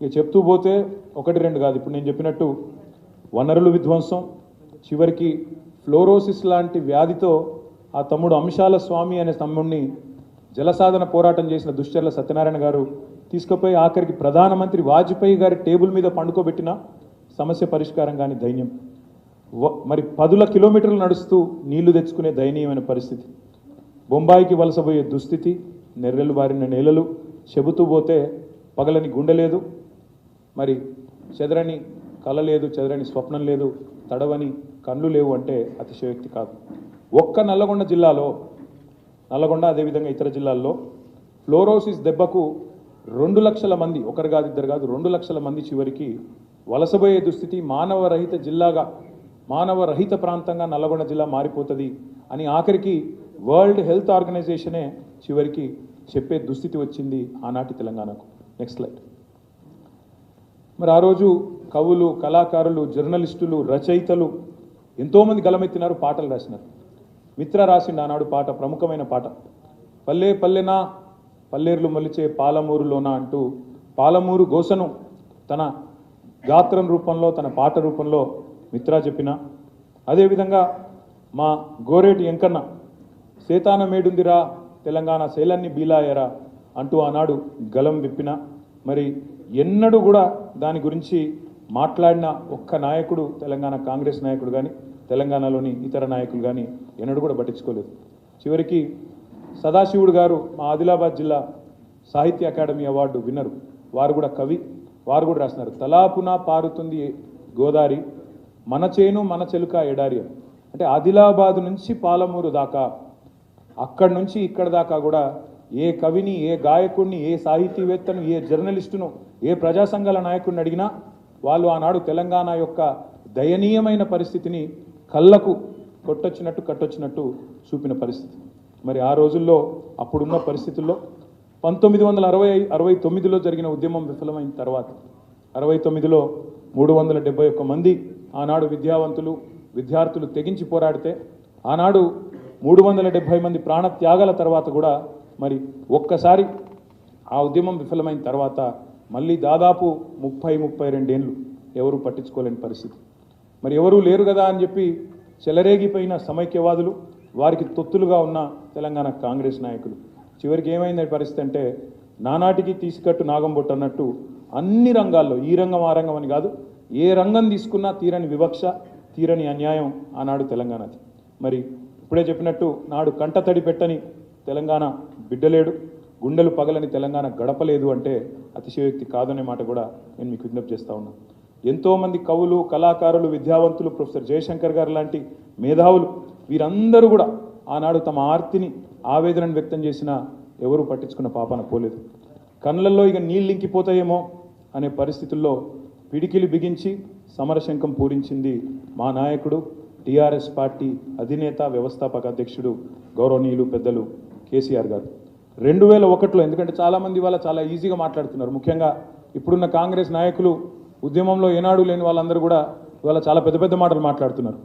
ఇక చెప్తూ పోతే ఒకటి రెండు కాదు, ఇప్పుడు నేను చెప్పినట్టు వనరులు విధ్వంసం, చివరికి ఫ్లోరోసిస్ లాంటి వ్యాధితో ఆ తమ్ముడు అంశాల స్వామి అనే తమ్ముడిని జలసాధన పోరాటం చేసిన దుశ్చర్ల సత్యనారాయణ గారు తీసుకుపోయి ఆఖరికి ప్రధానమంత్రి వాజ్పేయి గారి టేబుల్ మీద పండుకోబెట్టిన సమస్య పరిష్కారం కానీ దైన్యం. మరి 10 కిలోమీటర్లు నడుస్తూ నీళ్లు తెచ్చుకునే దయనీయమైన పరిస్థితి, బొంబాయికి వలసపోయే దుస్థితి, నెర్రెలు బారిన నేలలు, చెబుతూ పోతే పగలని గుండె లేదు, మరి చెదరని కళ లేదు, చెదరని స్వప్నం లేదు, తడవని కళ్ళు లేవు అంటే అతిశయోక్తి కాదు. ఒక్క నల్లగొండ జిల్లాలో, నల్లగొండ అదేవిధంగా ఇతర జిల్లాల్లో ఫ్లోరోసిస్ దెబ్బకు 2 లక్షల మంది, ఒకరు కాదు ఇద్దరు కాదు 2 లక్షల మంది చివరికి వలసపోయే దుస్థితి, మానవరహిత జిల్లాగా, మానవరహిత ప్రాంతంగా నల్లగొండ జిల్లా మారిపోతుంది అని ఆఖరికి వరల్డ్ హెల్త్ ఆర్గనైజేషనే చివరికి చెప్పే దుస్థితి వచ్చింది ఆనాటి తెలంగాణకు. Next slide. మరి ఆ రోజు కవులు, కళాకారులు, జర్నలిస్టులు, రచయితలు ఎంతోమంది గలమెత్తినారు, పాటలు రాసినారు. మిత్ర రాసిండు ఆనాడు పాట, ప్రముఖమైన పాట, పల్లె పల్లెనా పల్లేర్లు మొలిచే పాలమూరులోన అంటూ పాలమూరు గోసను తన గాత్రం రూపంలో, తన పాట రూపంలో మిత్ర చెప్పిన. అదేవిధంగా మా గోరేటి ఎంకన్న సేతాన మేడుందిరా తెలంగాణ శైలాన్ని బీలాయరా అంటూ ఆనాడు గలం విప్పిన. మరి ఎన్నడూ కూడా దాని గురించి మాట్లాడిన ఒక్క నాయకుడు, తెలంగాణ కాంగ్రెస్ నాయకుడు కానీ తెలంగాణలోని ఇతర నాయకులు కానీ ఎన్నడూ కూడా పట్టించుకోలేదు. చివరికి సదాశివుడు గారు మా ఆదిలాబాద్ జిల్లా సాహిత్య అకాడమీ అవార్డు విన్నరు, వారు కూడా కవి, వారు కూడా రాసినారు, తలాపున పారుతుంది గోదారి మన చేను మన చెలుక ఎడారి. అంటే ఆదిలాబాద్ నుంచి పాలమూరు దాకా, అక్కడి నుంచి ఇక్కడ దాకా కూడా ఏ కవిని, ఏ గాయకుడిని, ఏ సాహితీవేత్తను, ఏ జర్నలిస్టును, ఏ ప్రజా సంఘాల నాయకుడిని అడిగినా వాళ్ళు ఆనాడు తెలంగాణ యొక్క దయనీయమైన పరిస్థితిని కళ్ళకు కొట్టొచ్చినట్టు కట్టొచ్చినట్టు చూపిన పరిస్థితి. మరి ఆ రోజుల్లో, అప్పుడున్న పరిస్థితుల్లో 1969లో జరిగిన ఉద్యమం విఫలమైన తర్వాత 69లో 371 మంది ఆనాడు విద్యావంతులు, విద్యార్థులు తెగించి పోరాడితే, ఆనాడు 370 మంది ప్రాణత్యాగాల తర్వాత కూడా మరి ఒక్కసారి ఆ ఉద్యమం విఫలమైన తర్వాత మళ్ళీ దాదాపు 32 ఏళ్ళు ఎవరు పట్టించుకోలేని పరిస్థితి. మరి ఎవరూ లేరు కదా అని చెప్పి చెలరేగిపోయిన సమైక్యవాదులు, వారికి తొత్తులుగా ఉన్న తెలంగాణ కాంగ్రెస్ నాయకులు, చివరికి ఏమైంది పరిస్థితి అంటే నానాటికి తీసుకట్టు నాగంబొట్టు అన్నట్టు అన్ని రంగాల్లో, ఈ రంగం ఆ రంగం అని కాదు, ఏ రంగం తీసుకున్నా తీరని వివక్ష, తీరని అన్యాయం ఆనాడు తెలంగాణది. మరి ఇప్పుడే చెప్పినట్టు నాడు కంటతడి పెట్టని తెలంగాణ బిడ్డలేడు, గుండెలు పగలని తెలంగాణ గడపలేదు అంటే అతిశయోక్తి కాదనే మాట కూడా నేను మీకు విజ్ఞప్తి చేస్తూ ఉన్నాను. ఎంతోమంది కవులు, కళాకారులు, విద్యావంతులు, ప్రొఫెసర్ జయశంకర్ గారు లాంటి మేధావులు, వీరందరూ కూడా ఆనాడు తమ ఆర్తిని, ఆవేదనను వ్యక్తం చేసినా ఎవరూ పట్టించుకున్న పాపాన పోలేదు. కళ్ళల్లో ఇక నీళ్ళు ఇంకిపోతాయేమో అనే పరిస్థితుల్లో పిడికిలి బిగించి సమరశంఖం పూరించింది మా నాయకుడు, టీఆర్ఎస్ పార్టీ అధినేత, వ్యవస్థాపక అధ్యక్షుడు గౌరవనీయులు పెద్దలు కేసీఆర్ గారు. 2001లో, ఎందుకంటే చాలామంది వాళ్ళ చాలా ఈజీగా మాట్లాడుతున్నారు, ముఖ్యంగా ఇప్పుడున్న కాంగ్రెస్ నాయకులు ఉద్యమంలో ఏనాడు లేని వాళ్ళందరూ కూడా ఇవాళ చాలా పెద్ద పెద్ద మాటలు మాట్లాడుతున్నారు.